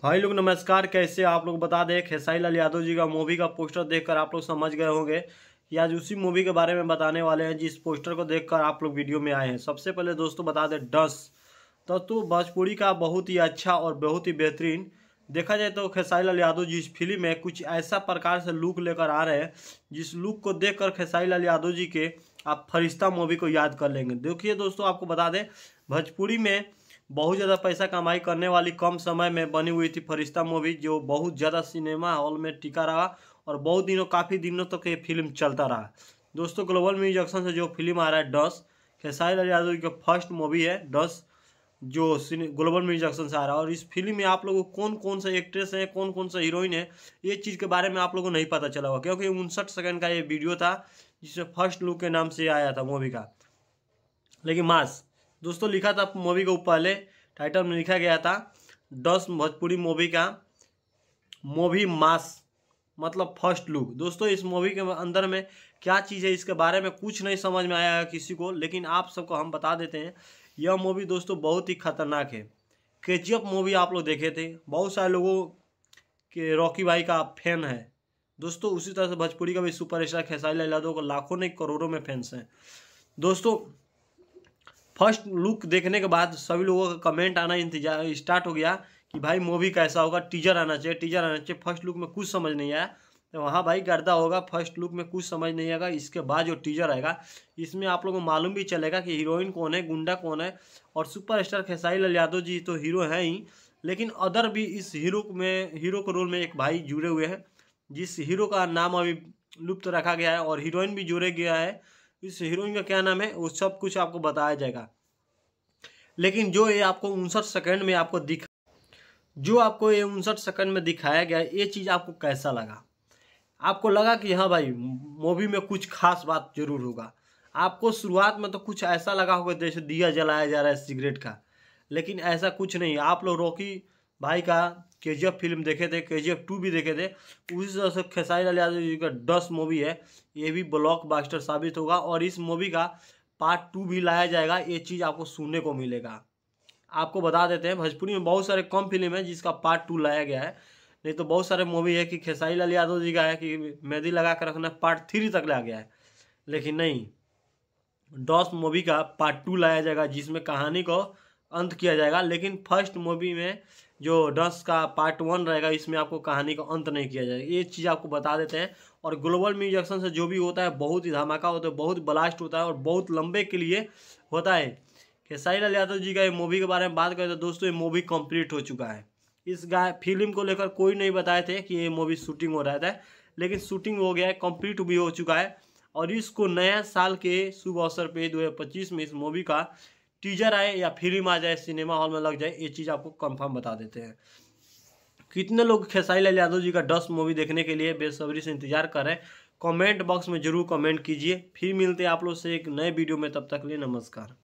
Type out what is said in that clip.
भाई लोग नमस्कार। कैसे आप लोग बता दें, खेसारी लाल यादव जी का मूवी का पोस्टर देखकर आप लोग समझ गए होंगे कि आज उसी मूवी के बारे में बताने वाले हैं जिस पोस्टर को देखकर आप लोग वीडियो में आए हैं। सबसे पहले दोस्तों बता दें डस तो भोजपुरी का बहुत ही अच्छा और बहुत ही बेहतरीन देखा जाए तो खेसारी लाल यादव जी इस फिल्म में कुछ ऐसा प्रकार से लुक लेकर आ रहे हैं जिस लुक को देखकर खेसारी लाल यादव जी के आप फरिश्ता मूवी को याद कर लेंगे। देखिए दोस्तों, आपको बता दें भोजपुरी में बहुत ज़्यादा पैसा कमाई करने वाली कम समय में बनी हुई थी फरिश्ता मूवी, जो बहुत ज़्यादा सिनेमा हॉल में टिका रहा और बहुत दिनों काफ़ी दिनों तक ये फिल्म चलता रहा। दोस्तों ग्लोबल म्यूजिक एक्शन से जो फिल्म आ रहा है डस, खेसारी लाल यादव की फर्स्ट मूवी है डस, जो ग्लोबल म्यूजिक एक्शन से आ रहा है। और इस फिल्म में आप लोगों को कौन कौन से एक्ट्रेस हैं, कौन कौन से हीरोइन है, ये चीज़ के बारे में आप लोगों को नहीं पता चला होगा क्योंकि 59 सेकंड का ये वीडियो था जिसमें फर्स्ट लुक के नाम से आया था मूवी का। लेकिन मास दोस्तों लिखा था मूवी के ऊपर, पहले टाइटल में लिखा गया था डस भोजपुरी मूवी का मूवी मास मतलब फर्स्ट लुक। दोस्तों इस मूवी के अंदर में क्या चीज़ है इसके बारे में कुछ नहीं समझ में आया है किसी को, लेकिन आप सबको हम बता देते हैं यह मूवी दोस्तों बहुत ही खतरनाक है। केजीएफ मूवी आप लोग देखे थे, बहुत सारे लोगों के रॉकी भाई का फैन है दोस्तों, उसी तरह से भोजपुरी का भी सुपरस्टार खेसारी लाल यादव को लाखों नहीं करोड़ों में फैंस हैं। दोस्तों फर्स्ट लुक देखने के बाद सभी लोगों का कमेंट आना इंतजार स्टार्ट हो गया कि भाई मूवी कैसा होगा, टीजर आना चाहिए, टीजर आना चाहिए। फर्स्ट लुक में कुछ समझ नहीं आया तो वहाँ भाई गर्दा होगा, फर्स्ट लुक में कुछ समझ नहीं आएगा। इसके बाद जो टीजर आएगा इसमें आप लोगों को मालूम भी चलेगा कि हीरोइन कौन है, गुंडा कौन है। और सुपरस्टार खेसारी लाल यादव जी तो हीरो हैं ही, लेकिन अदर भी इस हीरो के रोल में एक भाई जुड़े हुए हैं जिस हीरो का नाम अभी लुप्त रखा गया है और हीरोइन भी जुड़े गया है। इस हीरोइन का क्या नाम है वो सब कुछ आपको बताया जाएगा। लेकिन जो ये आपको 59 सेकंड में दिखाया गया ये चीज़ आपको कैसा लगा? आपको लगा कि हाँ भाई मूवी में कुछ खास बात जरूर होगा? आपको शुरुआत में तो कुछ ऐसा लगा होगा जैसे दिया जलाया जा रहा है सिगरेट का, लेकिन ऐसा कुछ नहीं। आप लोग रॉकी भाई का केजीएफ फिल्म देखे थे, केजीएफ 2 भी देखे थे, उसी तरह से खेसारी लाल यादव जी का डस मूवी है, ये भी ब्लॉकबस्टर साबित होगा। और इस मूवी का पार्ट 2 भी लाया जाएगा, ये चीज़ आपको सुनने को मिलेगा। आपको बता देते हैं भोजपुरी में बहुत सारे कम फिल्म है जिसका पार्ट 2 लाया गया है, नहीं तो बहुत सारे मूवी है कि खेसारी लाल यादव जी का है कि मेहंदी लगा कर रखना पार्ट 3 तक लाया गया है, लेकिन नहीं, डॉस मूवी का पार्ट 2 लाया जाएगा जिसमें कहानी को अंत किया जाएगा। लेकिन फर्स्ट मूवी में जो डॉस का पार्ट 1 रहेगा इसमें आपको कहानी का अंत नहीं किया जाएगा, ये चीज़ आपको बता देते हैं। और ग्लोबल म्यूजिक एक्शन से जो भी होता है बहुत ही धमाका होता है, बहुत ब्लास्ट होता है और बहुत लंबे के लिए होता है। खेसारी लाल यादव जी का ये मूवी के बारे में बात करें तो दोस्तों ये मूवी कंप्लीट हो चुका है। इस फिल्म को लेकर कोई नहीं बताए थे कि ये मूवी शूटिंग हो रहा था, लेकिन शूटिंग हो गया है, कंप्लीट भी हो चुका है। और इसको नया साल के शुभ अवसर पे 2025 में इस मूवी का टीजर आए या फिल्म आ जाए, सिनेमा हॉल में लग जाए, ये चीज़ आपको कंफर्म बता देते हैं। कितने लोग खेसारी लाल यादव जी का डस मूवी देखने के लिए बेसब्री से इंतजार कर रहे हैं, कमेंट बॉक्स में जरूर कमेंट कीजिए। फिर मिलते हैं आप लोग से एक नए वीडियो में, तब तक के लिए नमस्कार।